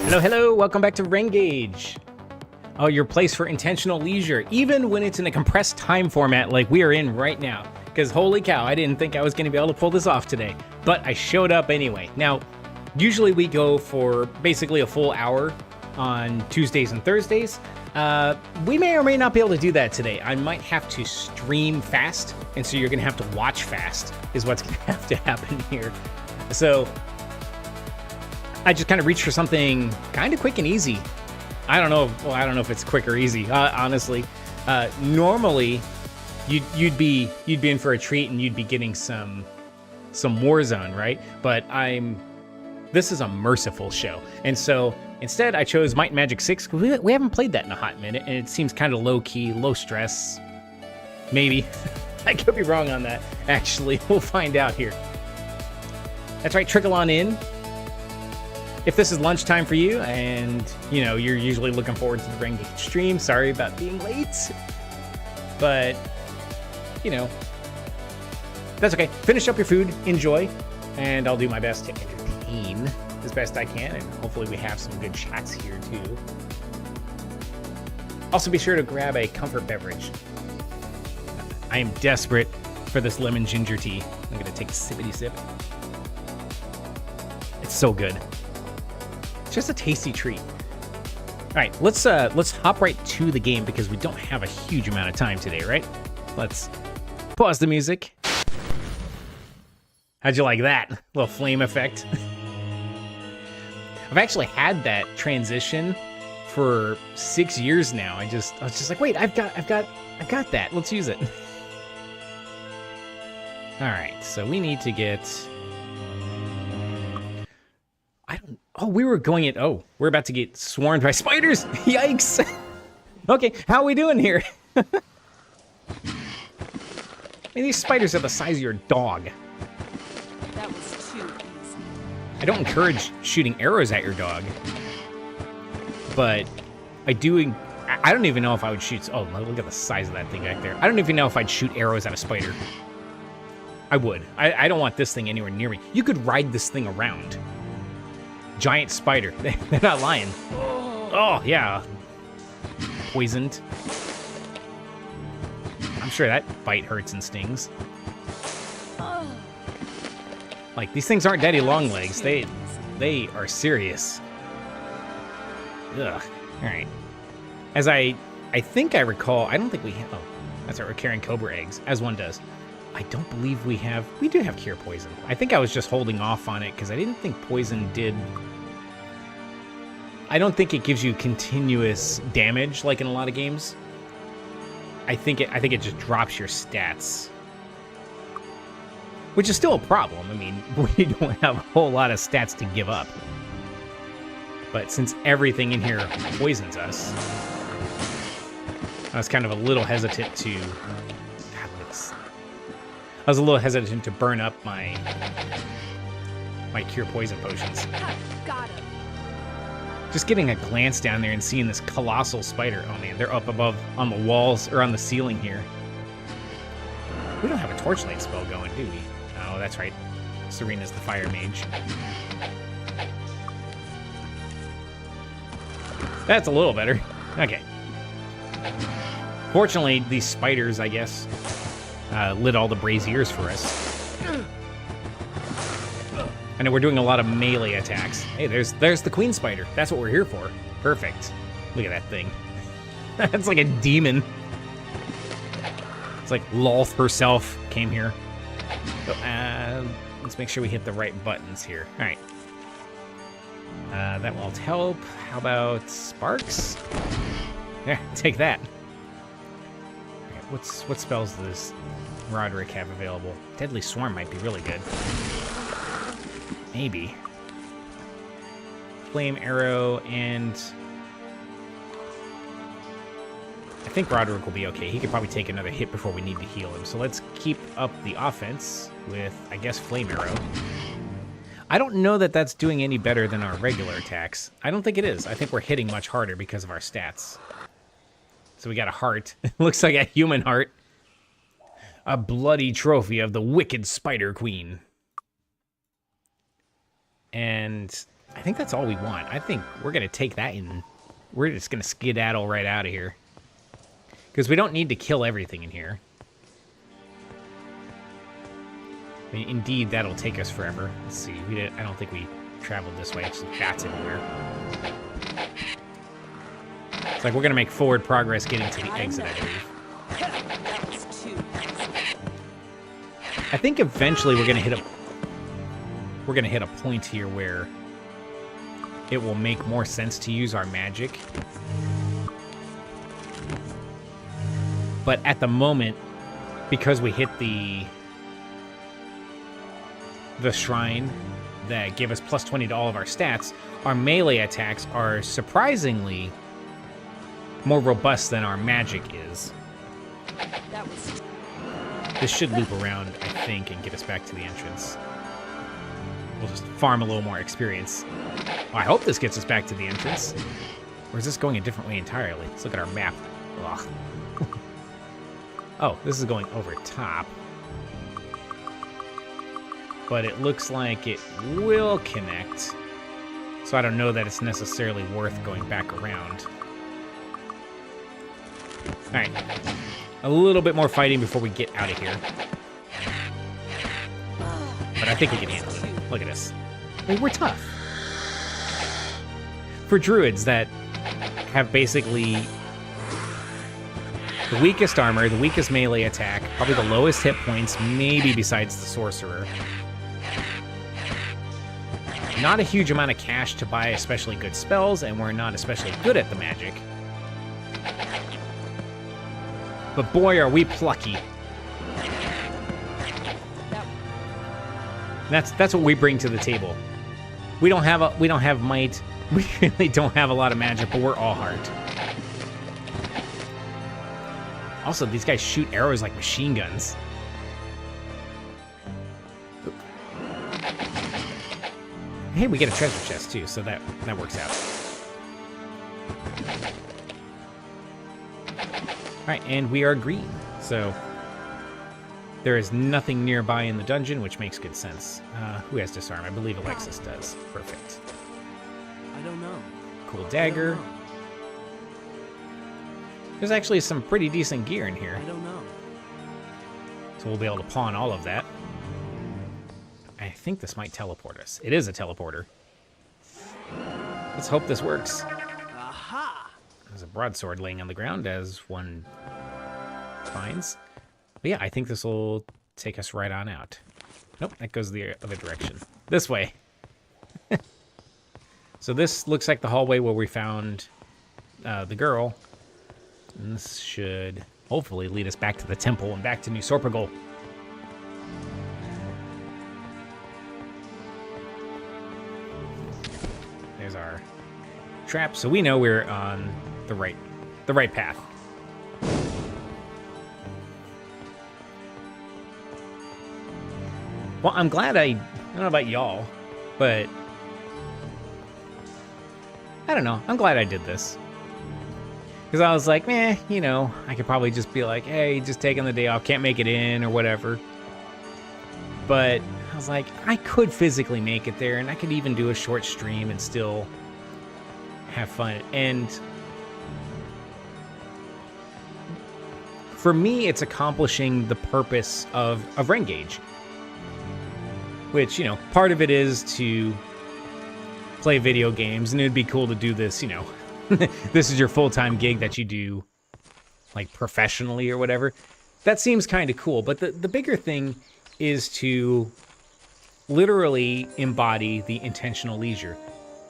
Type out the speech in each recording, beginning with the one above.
Hello, hello, welcome back to Rengage. Oh, your place for intentional leisure, even when it's in a compressed time format like we are in right now. Because holy cow, I didn't think I was going to be able to pull this off today, but I showed up anyway. Now, usually we go for basically a full hour on Tuesdays and Thursdays. We may or may not be able to do that today. I might have to stream fast, and so you're going to have to watch fast is what's going to have to happen here. So I just kind of reached for something kind of quick and easy. I don't know. Well, I don't know if it's quick or easy, honestly. Normally, you'd be in for a treat and you'd be getting some Warzone, right? But this is a merciful show, and so instead I chose Might and Magic 6. We haven't played that in a hot minute, and it seems kind of low key, low stress. Maybe I could be wrong on that. Actually, we'll find out here. That's right. Trickle on in. If this is lunchtime for you and, you know, you're usually looking forward to the Rengage stream, sorry about being late. But, you know, that's okay. Finish up your food, enjoy, and I'll do my best to entertain as best I can, and hopefully we have some good chats here too. Also be sure to grab a comfort beverage. I am desperate for this lemon ginger tea. I'm gonna take a sippity sip. It's so good. It's just a tasty treat. All right, let's hop right to the game because we don't have a huge amount of time today, right? Let's pause the music. How'd you like that little flame effect? I've actually had that transition for 6 years now. I was just like, wait, I've got that. Let's use it. All right, so we need to get. We're about to get swarmed by spiders. Yikes. Okay, how are we doing here? I mean, these spiders are the size of your dog. That was too easy. I don't encourage shooting arrows at your dog, but I don't even know if I would shoot. Oh, look at the size of that thing back there. I don't even know if I'd shoot arrows at a spider. I would. I don't want this thing anywhere near me. You could ride this thing around. Giant spider. They're not lying. Oh, yeah. Poisoned. I'm sure that bite hurts and stings. Like, these things aren't daddy long legs. They are serious. Ugh. All right. As I think I recall, I don't think we have. Oh, that's right. We're carrying cobra eggs, as one does. I don't believe we do have cure poison. I think I was just holding off on it because I didn't think poison did. I don't think it gives you continuous damage like in a lot of games. I think it just drops your stats, which is still a problem. I mean, we don't have a whole lot of stats to give up. But since everything in here poisons us, I was kind of a little hesitant to. I was a little hesitant to burn up my cure poison potions. Got him. Just getting a glance down there and seeing this colossal spider. Oh man, they're up above on the walls or on the ceiling here. We don't have a torchlight spell going, do we? Oh, that's right. Serena's the fire mage. That's a little better. Okay. Fortunately, these spiders, I guess, lit all the braziers for us. I know we're doing a lot of melee attacks. Hey, there's the queen spider. That's what we're here for. Perfect. Look at that thing. That's like a demon. It's like Lolth herself came here. So, let's make sure we hit the right buttons here. All right. That will help. How about sparks? Yeah, take that. All right, what spells does Roderick have available? Deadly Swarm might be really good. Maybe. Flame Arrow, and I think Roderick will be okay. He could probably take another hit before we need to heal him. So let's keep up the offense with, I guess, Flame Arrow. I don't know that that's doing any better than our regular attacks. I don't think it is. I think we're hitting much harder because of our stats. So we got a heart. Looks like a human heart. A bloody trophy of the wicked Spider Queen. And I think that's all we want. I think we're going to take that in. We're just going to skedaddle right out of here. Because we don't need to kill everything in here. I mean, indeed, that'll take us forever. Let's see. I don't think we traveled this way. It's just bats everywhere. It's like we're going to make forward progress getting to the exit, I believe. That was too easy. I think eventually we're going to hit a point here where it will make more sense to use our magic. But at the moment, because we hit the shrine that gave us plus 20 to all of our stats, our melee attacks are surprisingly more robust than our magic is. That was This should loop around, I think, and get us back to the entrance. We'll just farm a little more experience. Well, I hope this gets us back to the entrance. Or is this going a different way entirely? Let's look at our map. Ugh. Oh, this is going over top. But it looks like it will connect. So I don't know that it's necessarily worth going back around. Alright. A little bit more fighting before we get out of here. But I think we can handle it. Look at this. I mean, we're tough. For druids that have basically the weakest armor, the weakest melee attack, probably the lowest hit points, maybe besides the sorcerer. Not a huge amount of cash to buy especially good spells, and we're not especially good at the magic. But boy, are we plucky. That's what we bring to the table. We don't have might. We really don't have a lot of magic, but we're all heart. Also, these guys shoot arrows like machine guns. Hey, we get a treasure chest too, so that works out. Alright, and we are green, so there is nothing nearby in the dungeon, which makes good sense. Who has disarm? I believe Alexis does. Perfect. I don't know. Cool dagger. There's actually some pretty decent gear in here. I don't know. So we'll be able to pawn all of that. I think this might teleport us. It is a teleporter. Let's hope this works. Aha! There's a broadsword laying on the ground, as one finds. But yeah, I think this will take us right on out. Nope, that goes the other direction. This way. So this looks like the hallway where we found the girl. And this should hopefully lead us back to the temple and back to New Sorpagal. There's our trap, so we know we're on the right path. Well, I'm glad I don't know about y'all, but I don't know. I'm glad I did this. Because I was like, you know, I could probably just be like, hey, just taking the day off, can't make it in or whatever. But I was like, I could physically make it there, and I could even do a short stream and still have fun. And for me, it's accomplishing the purpose of Rengage. Which, you know, part of it is to play video games, and it'd be cool to do this, you know. This is your full-time gig that you do, like, professionally or whatever. That seems kind of cool, but the bigger thing is to literally embody the intentional leisure.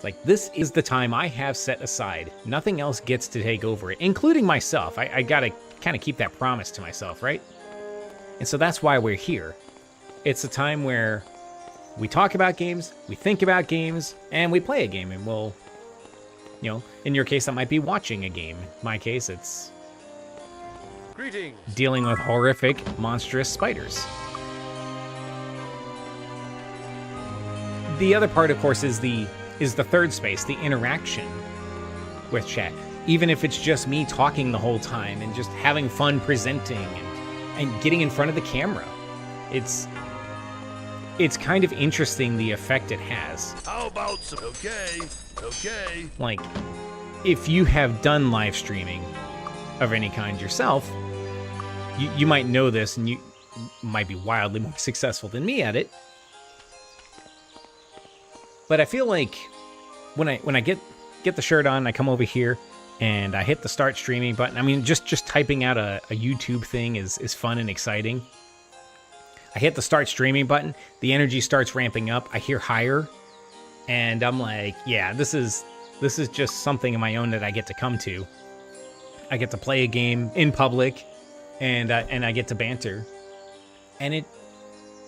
Like, this is the time I have set aside. Nothing else gets to take over it, including myself. I gotta kind of keep that promise to myself, right? And so that's why we're here. It's a time where we talk about games, we think about games, and we play a game, and we'll, you know, in your case, that might be watching a game. In my case, it's Greetings. dealing with horrific, monstrous spiders. The other part, of course, is the third space, the interaction with chat. Even if it's just me talking the whole time and just having fun presenting and getting in front of the camera. it's kind of interesting the effect it has. How about some? Okay. Okay. Like, if you have done live streaming of any kind yourself, you might know this, and you might be wildly more successful than me at it. But I feel like when I get the shirt on, I come over here and I hit the start streaming button. I mean, just typing out a YouTube thing is fun and exciting. I hit the start streaming button, the energy starts ramping up. I hear higher, and I'm like, yeah, this is just something of my own that I get to come to. I get to play a game in public, and I get to banter, and it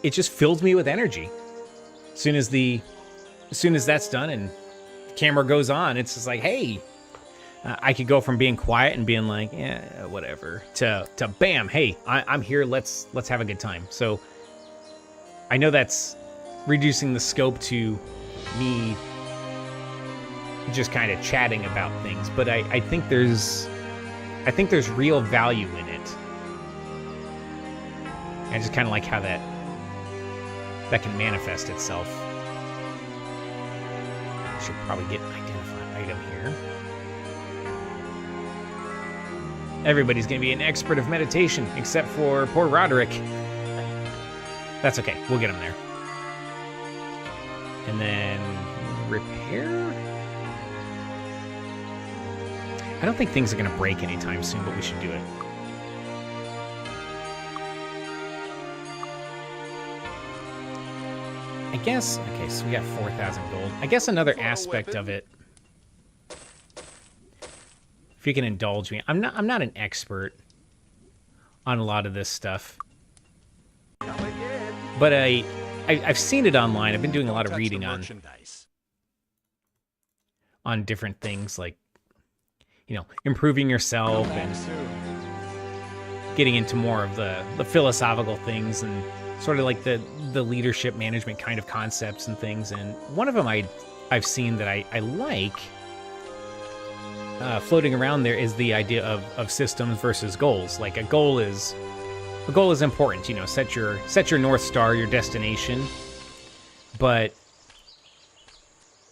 just fills me with energy. As soon as that's done and the camera goes on, it's just like, hey, I could go from being quiet and being like, yeah, whatever, to bam, hey, I'm here. Let's have a good time. So I know that's reducing the scope to me just kind of chatting about things, but I think there's real value in it. I just kind of like how that can manifest itself. I should probably get an identified item here. Everybody's going to be an expert of meditation, except for poor Roderick. That's okay. We'll get him there. And then repair? I don't think things are going to break anytime soon, but we should do it. I guess, okay, so we got 4,000 gold. I guess another aspect of it, if you can indulge me, I'm not an expert on a lot of this stuff, but I've seen it online. I've been doing a lot of reading on different things, like, you know, improving yourself and getting into more of the philosophical things and sort of like the leadership management kind of concepts and things. And one of them I've seen that I like floating around there is the idea of systems versus goals. Like a goal is important, you know, set your North Star, your destination, but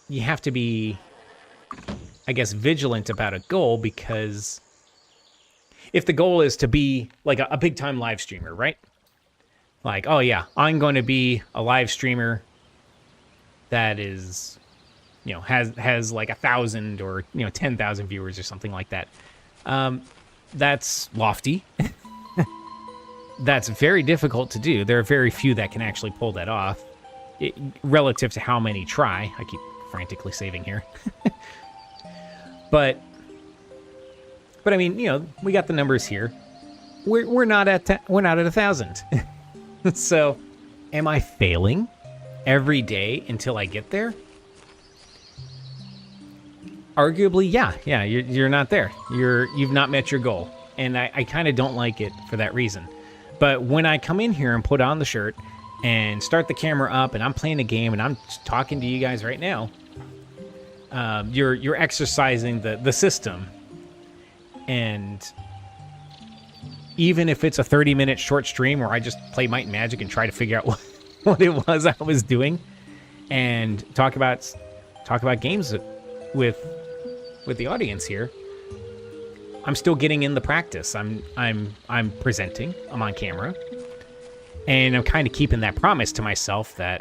you have to be, I guess, vigilant about a goal, because if the goal is to be like a big time live streamer, right? Like, oh yeah, I'm going to be a live streamer that is, you know, has like 1,000 or, you know, 10,000 viewers or something like that. That's lofty. That's very difficult to do. There are very few that can actually pull that off, relative to how many try. I keep frantically saving here. But I mean, you know, we got the numbers here. We're not at 1,000. So, am I failing every day until I get there? Arguably, yeah. You're not there. You've not met your goal, and I kind of don't like it for that reason. But when I come in here and put on the shirt and start the camera up, and I'm playing a game, and I'm talking to you guys right now, you're exercising the system. And even if it's a 30-minute short stream where I just play Might and Magic and try to figure out what it was I was doing, and talk about games with the audience here, I'm still getting in the practice. I'm presenting. I'm on camera, and I'm kind of keeping that promise to myself that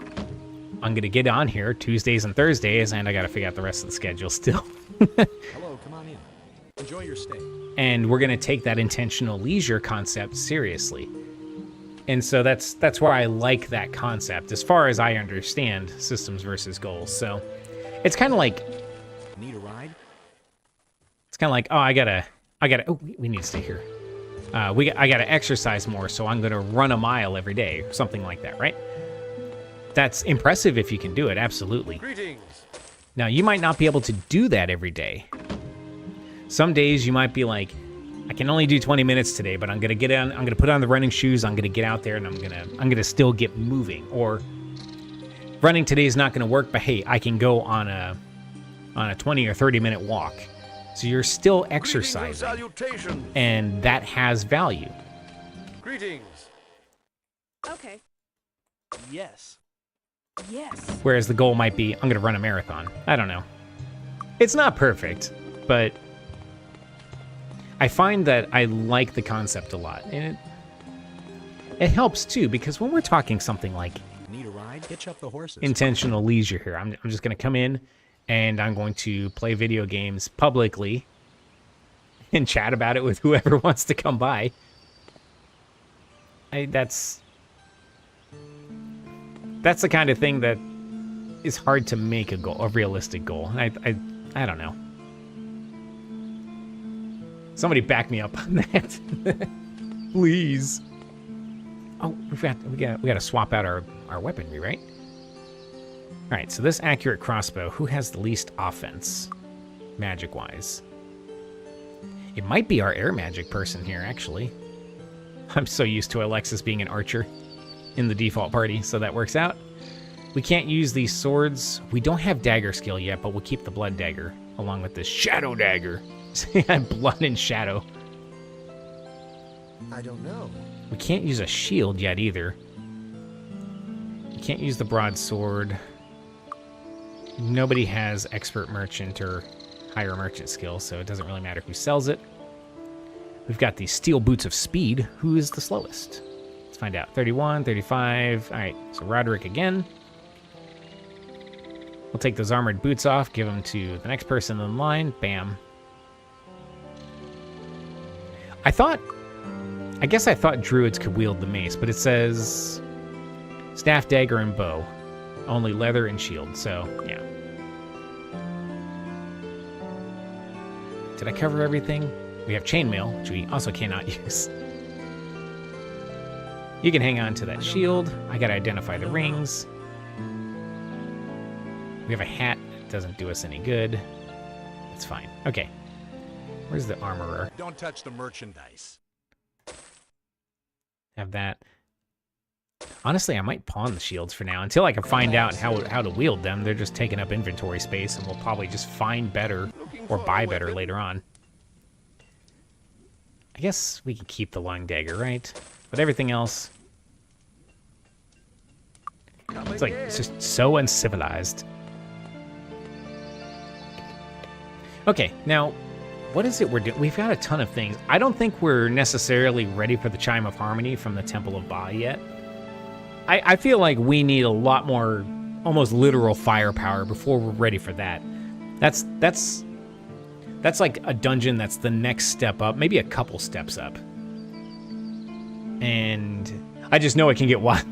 I'm gonna get on here Tuesdays and Thursdays, and I got to figure out the rest of the schedule still. Hello, come on in. Enjoy your stay. And we're going to take that intentional leisure concept seriously. And so that's why I like that concept, as far as I understand systems versus goals. So it's kind of like, Need a ride? it's kind of like, oh, I gotta, oh, we need to stay here. I gotta exercise more, so I'm gonna run a mile every day, or something like that, right? That's impressive if you can do it, absolutely. Greetings. Now, you might not be able to do that every day. Some days you might be like, I can only do 20 minutes today, but I'm gonna put on the running shoes, I'm gonna get out there, and I'm gonna still get moving. Or running today is not gonna work, but hey, I can go on a 20 or 30 minute walk. So you're still exercising, and that has value. Greetings. Okay. Yes. Yes. Whereas the goal might be, I'm going to run a marathon. I don't know. It's not perfect, but I find that I like the concept a lot. And it helps, too, because when we're talking something like Need a ride? Hitch up the horses. intentional leisure here, I'm just going to come in and I'm going to play video games publicly and chat about it with whoever wants to come by. That's the kind of thing that is hard to make a goal, a realistic goal. I don't know. Somebody back me up on that, please. Oh, we got to swap out our weaponry, right? All right. So this accurate crossbow, who has the least offense, magic-wise? It might be our air magic person here, actually. I'm so used to Alexis being an archer in the default party, so that works out. We can't use these swords. We don't have dagger skill yet, but we'll keep the blood dagger along with this shadow dagger. Blood and shadow. I don't know. We can't use a shield yet either. We can't use the broadsword. Nobody has expert merchant or higher merchant skill, so it doesn't really matter who sells it. We've got the steel boots of speed. Who is the slowest? Let's find out. 31, 35. All right, so Roderick again. We'll take those armored boots off, give them to the next person in line. Bam. I guess I thought druids could wield the mace, but it says staff, dagger, and bow. Only leather and shield, so yeah. Did I cover everything? We have chainmail, which we also cannot use. You can hang on to that shield. I gotta identify the rings. We have a hat. It doesn't do us any good. It's fine. Okay. Where's the armorer? Don't touch the merchandise. Have that. Honestly, I might pawn the shields for now until I can find out how to wield them. They're just taking up inventory space, and we'll probably just find better or buy better later on. I guess we could keep the long dagger, right? But everything else... it's just so uncivilized. Okay, now, what is it we're doing? We've got a ton of things. I don't think we're necessarily ready for the Chime of Harmony from the Temple of Ba yet. I feel like we need a lot more almost literal firepower before we're ready for that. That's like a dungeon that's the next step up, maybe a couple steps up. And I just know it can get wild.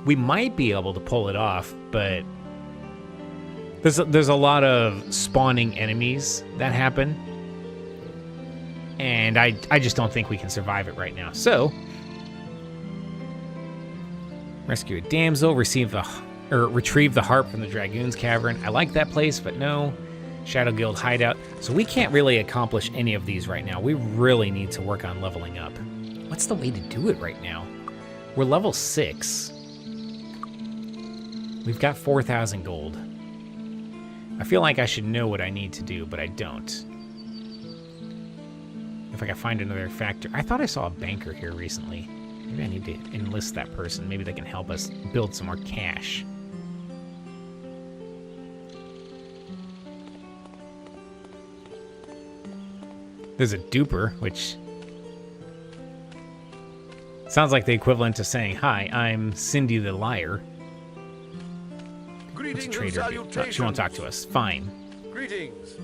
We might be able to pull it off, but there's a lot of spawning enemies that happen. And I just don't think we can survive it right now. So, rescue a damsel, retrieve the harp from the Dragoon's Cavern. I like that place, but no. Shadow Guild hideout. So we can't really accomplish any of these right now. We really need to work on leveling up. What's the way to do it right now? We're level 6. We've got 4,000 gold. I feel like I should know what I need to do, but I don't. If I can find another factor. I thought I saw a banker here recently. Maybe I need to enlist that person. Maybe they can help us build some more cash. There's a duper, which sounds like the equivalent to saying, "Hi, I'm Cindy the Liar." What's a trader do? Oh, she won't talk to us. Fine. Greetings.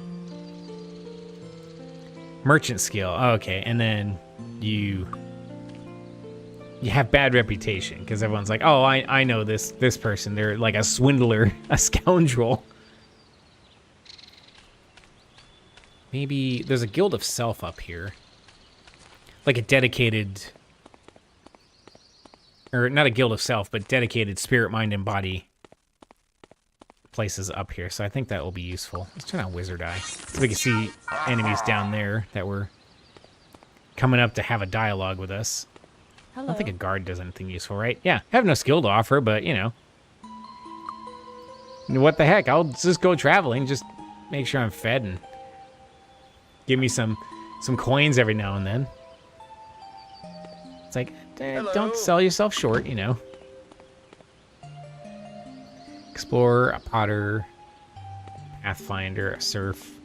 Merchant skill. Oh, okay, and then you have bad reputation because everyone's like, "Oh, I know this person. They're like a swindler, a scoundrel." Maybe there's a guild of self up here, like a dedicated, or not a guild of self, but dedicated spirit, mind, and body places up here. So I think that will be useful. Let's turn on Wizard Eye so we can see enemies down there that were coming up to have a dialogue with us. Hello. I don't think a guard does anything useful, right? Yeah, I have no skill to offer, but you know, what the heck? I'll just go traveling, just make sure I'm fed and give me some coins every now and then. It's like, don't sell yourself short, you know. Explorer, a potter, Pathfinder, a serf.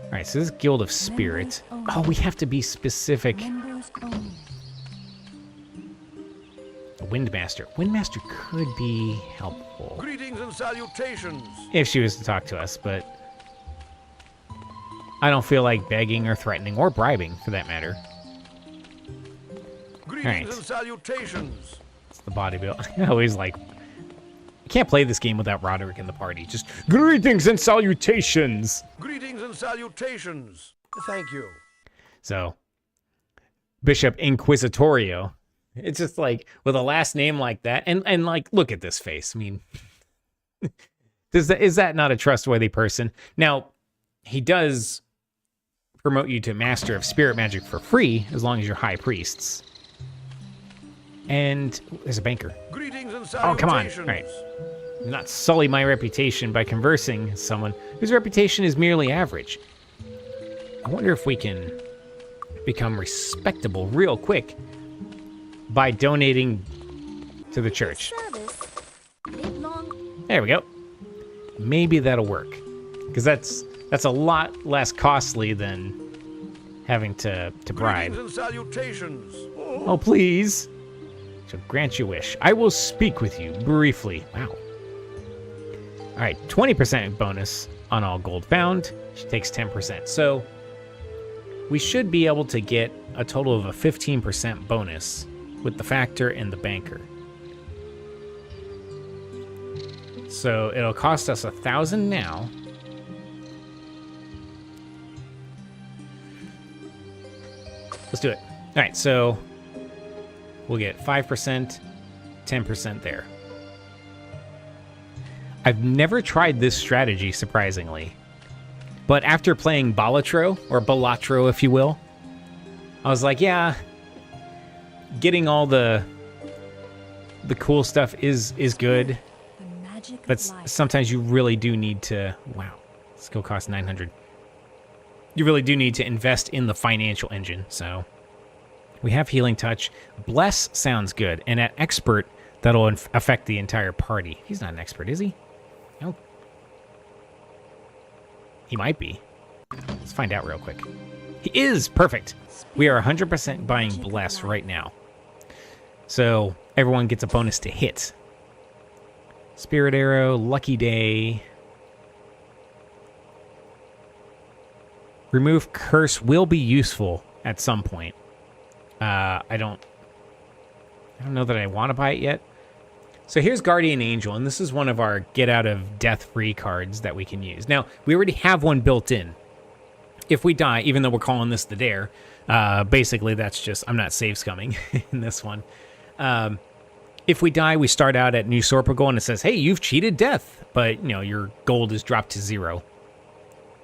All right, so this is Guild of Spirit. Oh, we have to be specific. A Windmaster. Windmaster could be helpful. Greetings and salutations. If she was to talk to us, but I don't feel like begging or threatening or bribing, for that matter. Greetings and salutations. It's the bodybuilder. I always like... You can't play this game without Roderick in the party. Just, greetings and salutations! Greetings and salutations. Thank you. So, Bishop Inquisitorio. It's just like, with a last name like that, and like, look at this face. I mean, is that not a trustworthy person? Now, he does promote you to Master of Spirit Magic for free, as long as you're High Priests. And there's a banker. Greetings and salutations. Oh, come on. All right. Not sully my reputation by conversing with someone whose reputation is merely average. I wonder if we can become respectable real quick by donating to the church. There we go. Maybe that'll work. Because that's a lot less costly than having to bribe. Greetings and salutations. Oh, please. So grant your wish. I will speak with you briefly. Wow. All right, 20% bonus on all gold found. She takes 10%. So we should be able to get a total of a 15% bonus with the factor and the banker. So it'll cost us 1,000 now. Let's do it. All right, so we'll get 5%, 10% there. I've never tried this strategy, surprisingly. But after playing Balatro, or Balatro, if you will, I was like, yeah, getting all the cool stuff is good. But sometimes you really do need to... Wow, skill cost 900. You really do need to invest in the financial engine, so... We have Healing Touch. Bless sounds good. And at Expert, that'll affect the entire party. He's not an expert, is he? No. He might be. Let's find out real quick. He is! Perfect. We are 100% buying Bless right now. So, everyone gets a bonus to hit. Spirit Arrow, Lucky Day. Remove Curse will be useful at some point. I don't know that I want to buy it yet. So here's Guardian Angel, and this is one of our Get Out of Death free cards that we can use. Now, we already have one built in. If we die, even though we're calling this the Dare, basically that's just, I'm not save scumming in this one. If we die, we start out at New Sorpagal, and it says, hey, you've cheated death, but, you know, your gold is dropped to 0.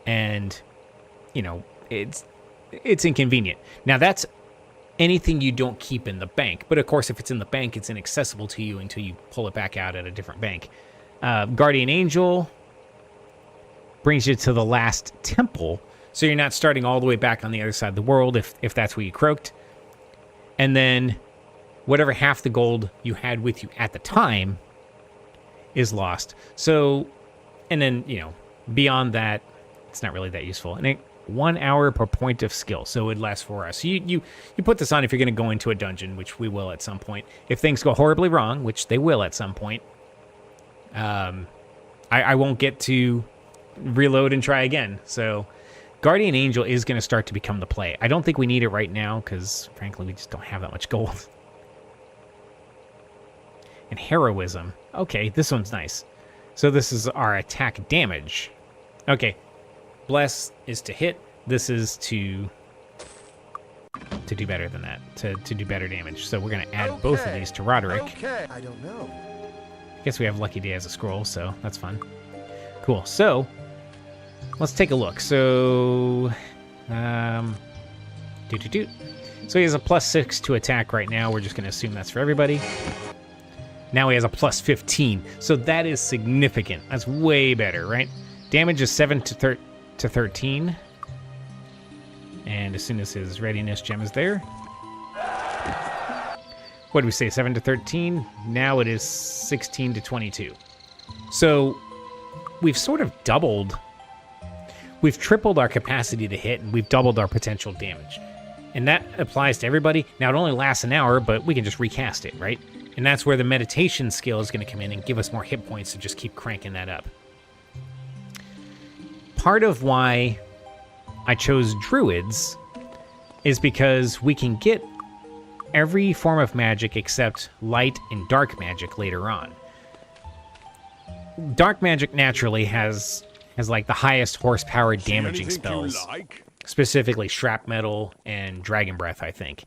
And, you know, it's inconvenient. Now, that's anything you don't keep in the bank. But, of course, if it's in the bank, it's inaccessible to you until you pull it back out at a different bank. Guardian Angel brings you to the last temple, so you're not starting all the way back on the other side of the world if that's where you croaked. And then whatever half the gold you had with you at the time is lost. So, and then, you know, beyond that, it's not really that useful. And 1 hour per point of skill, so it would last 4 hours. So you put this on if you're going to go into a dungeon, which we will at some point. If things go horribly wrong, which they will at some point, I won't get to reload and try again. So Guardian Angel is going to start to become the play. I don't think we need it right now because, frankly, we just don't have that much gold. And Heroism. Okay, this one's nice. So this is our attack damage. Okay. Bless is to hit. This is to do better than that. To do better damage. So we're going to add both of these to Roderick. Okay, I don't know. I guess we have Lucky Day as a scroll, so that's fun. Cool. So let's take a look. So So he has a +6 to attack right now. We're just going to assume that's for everybody. Now he has a +15. So that is significant. That's way better, right? Damage is 7 to 13. And as soon as his readiness gem is there, what do we say, 7 to 13? Now it is 16 to 22. So we've sort of doubled, we've tripled our capacity to hit, and we've doubled our potential damage. And that applies to everybody. Now, it only lasts an hour, but we can just recast it, right? And that's where the meditation skill is going to come in and give us more hit points to just keep cranking that up. Part of why I chose Druids is because we can get every form of magic except light and dark magic later on. Dark magic naturally has like the highest horsepower damaging spells. Specifically shrapnel and dragon breath, I think.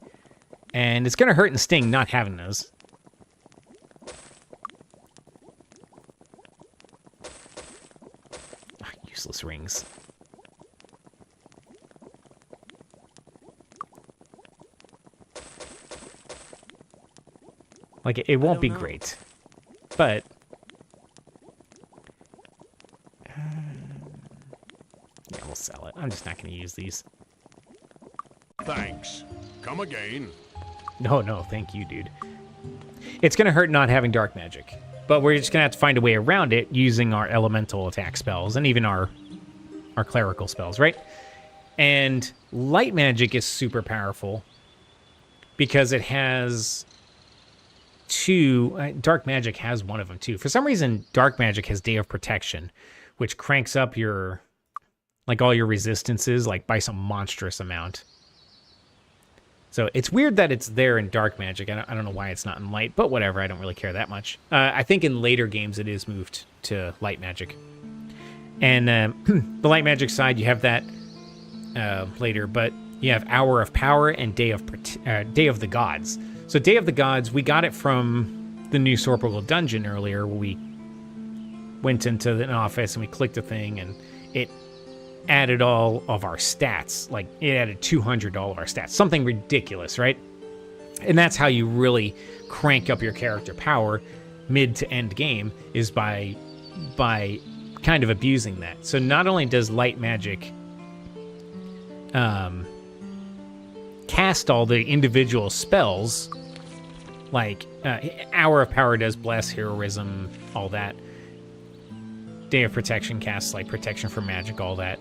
And it's going to hurt and sting not having those. Useless rings. Like, it won't be great. But yeah, we'll sell it. I'm just not going to use these. Thanks. Come again. No, thank you, dude. It's going to hurt not having dark magic, but we're just going to have to find a way around it using our elemental attack spells and even our clerical spells, right? And light magic is super powerful because it has two... dark magic has one of them, too. For some reason, dark magic has Day of Protection, which cranks up your... like all your resistances, like by some monstrous amount. So it's weird that it's there in dark magic. I don't know why it's not in light, but whatever. I don't really care that much. I think in later games it is moved to light magic. And the light magic side, you have that later, but you have Hour of Power and Day of the Gods. So Day of the Gods, we got it from the new Sorpogle dungeon earlier, where we went into an office and we clicked a thing and it added all of our stats. Like, it added 200 to all of our stats. Something ridiculous, right? And that's how you really crank up your character power mid to end game, is by kind of abusing that. So not only does light magic cast all the individual spells, like Hour of Power does Bless, Heroism, all that. Day of Protection casts like protection from magic, all that.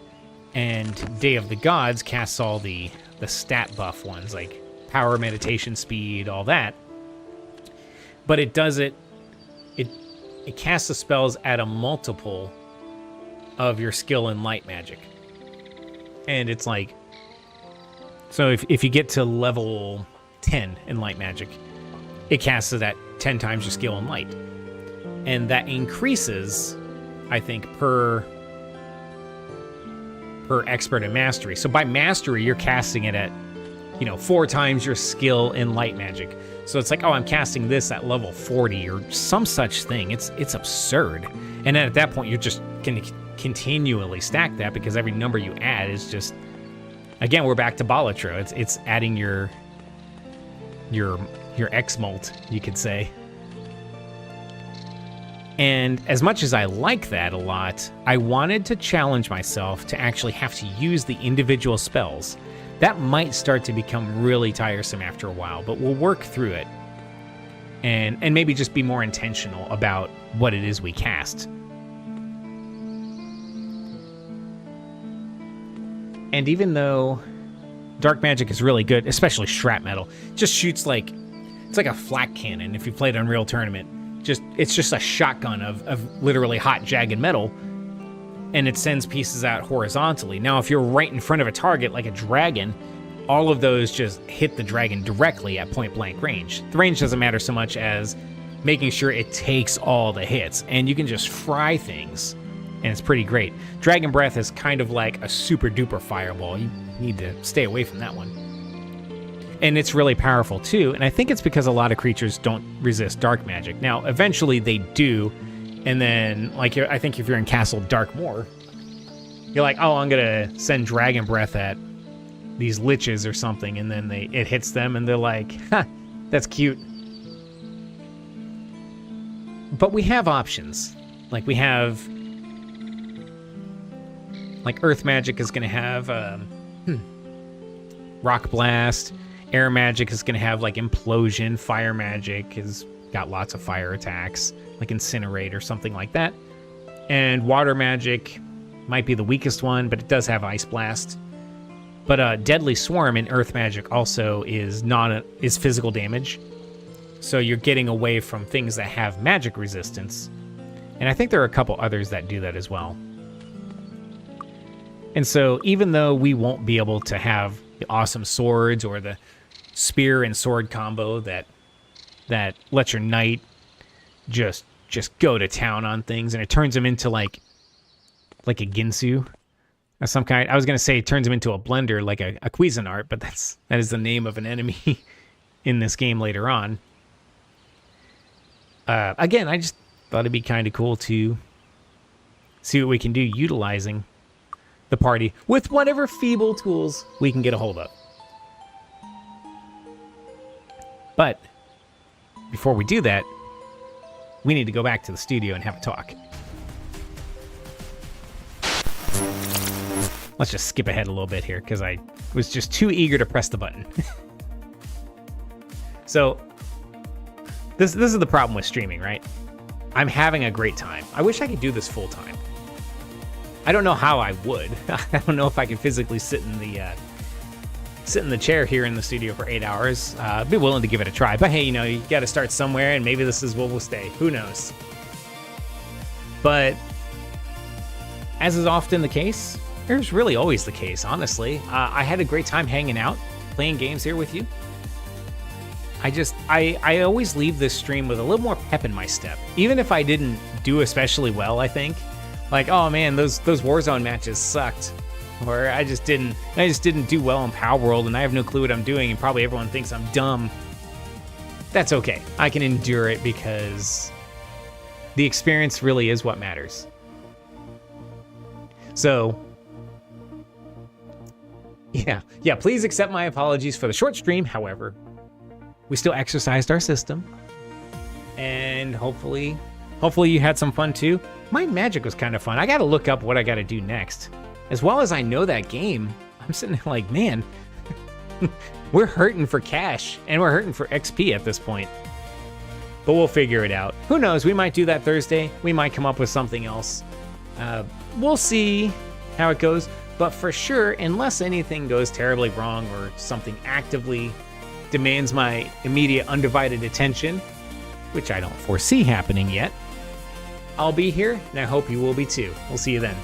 And Day of the Gods casts all the stat buff ones, like power, meditation, speed, all that. But it does it casts the spells at a multiple of your skill in light magic. And it's like, so if you get to level 10 in light magic, it casts it at 10 times your skill in light. And that increases, I think, per expert and mastery. So by mastery, you're casting it at, 4 times your skill in light magic. So it's like, oh, I'm casting this at level 40 or some such thing. It's absurd. And then at that point, you're just going to continually stack that, because every number you add is just, again, we're back to Balatro. It's adding your X-Molt, you could say. And as much as I like that a lot, I wanted to challenge myself to actually have to use the individual spells. That might start to become really tiresome after a while, but we'll work through it. And maybe just be more intentional about what it is we cast. And even though dark magic is really good, especially shrapnel, just shoots like, it's like a flak cannon if you played Unreal Tournament. It's just a shotgun of literally hot, jagged metal, and it sends pieces out horizontally. Now, if you're right in front of a target, like a dragon, all of those just hit the dragon directly at point-blank range. The range doesn't matter so much as making sure it takes all the hits, and you can just fry things, and it's pretty great. Dragon Breath is kind of like a super-duper fireball. You need to stay away from that one. And it's really powerful, too. And I think it's because a lot of creatures don't resist dark magic. Now, eventually they do. And then, like, I think if you're in Castle Darkmoor, you're like, oh, I'm going to send Dragon Breath at these liches or something. And then it hits them, and they're like, ha, that's cute. But we have options. Like, we have... like, Earth Magic is going to have Rock Blast. Air magic is going to have like implosion. Fire magic has got lots of fire attacks, like incinerate or something like that. And water magic might be the weakest one, but it does have ice blast. But deadly swarm in earth magic also is is physical damage. So you're getting away from things that have magic resistance. And I think there are a couple others that do that as well. And so even though we won't be able to have the awesome swords or the spear and sword combo that lets your knight just go to town on things, and it turns him into like a Ginsu of some kind. I was gonna say it turns him into a blender like a Cuisinart, but that is the name of an enemy in this game later on. Again, I just thought it'd be kind of cool to see what we can do utilizing the party with whatever feeble tools we can get a hold of. But before we do that, we need to go back to the studio and have a talk. Let's just skip ahead a little bit here because I was just too eager to press the button. So this is the problem with streaming, right? I'm having a great time. I wish I could do this full time. I don't know how I would. I don't know if I could physically sit in the chair here in the studio for 8 hours. I'd be willing to give it a try. But hey, you got to start somewhere, and maybe this is where we'll stay. Who knows? But as is often the case, here's really always the case, honestly. I had a great time hanging out, playing games here with you. I always leave this stream with a little more pep in my step. Even if I didn't do especially well, I think. Like, oh man, those Warzone matches sucked. Or I just didn't do well in Power World, and I have no clue what I'm doing, and probably everyone thinks I'm dumb. That's okay. I can endure it because the experience really is what matters. So, yeah, please accept my apologies for the short stream. However, we still exercised our system, and hopefully you had some fun too. My magic was kind of fun. I got to look up what I got to do next. As well as I know that game, I'm sitting there like, man, we're hurting for cash and we're hurting for XP at this point. But we'll figure it out. Who knows? We might do that Thursday. We might come up with something else. We'll see how it goes. But for sure, unless anything goes terribly wrong or something actively demands my immediate undivided attention, which I don't foresee happening yet, I'll be here, and I hope you will be too. We'll see you then.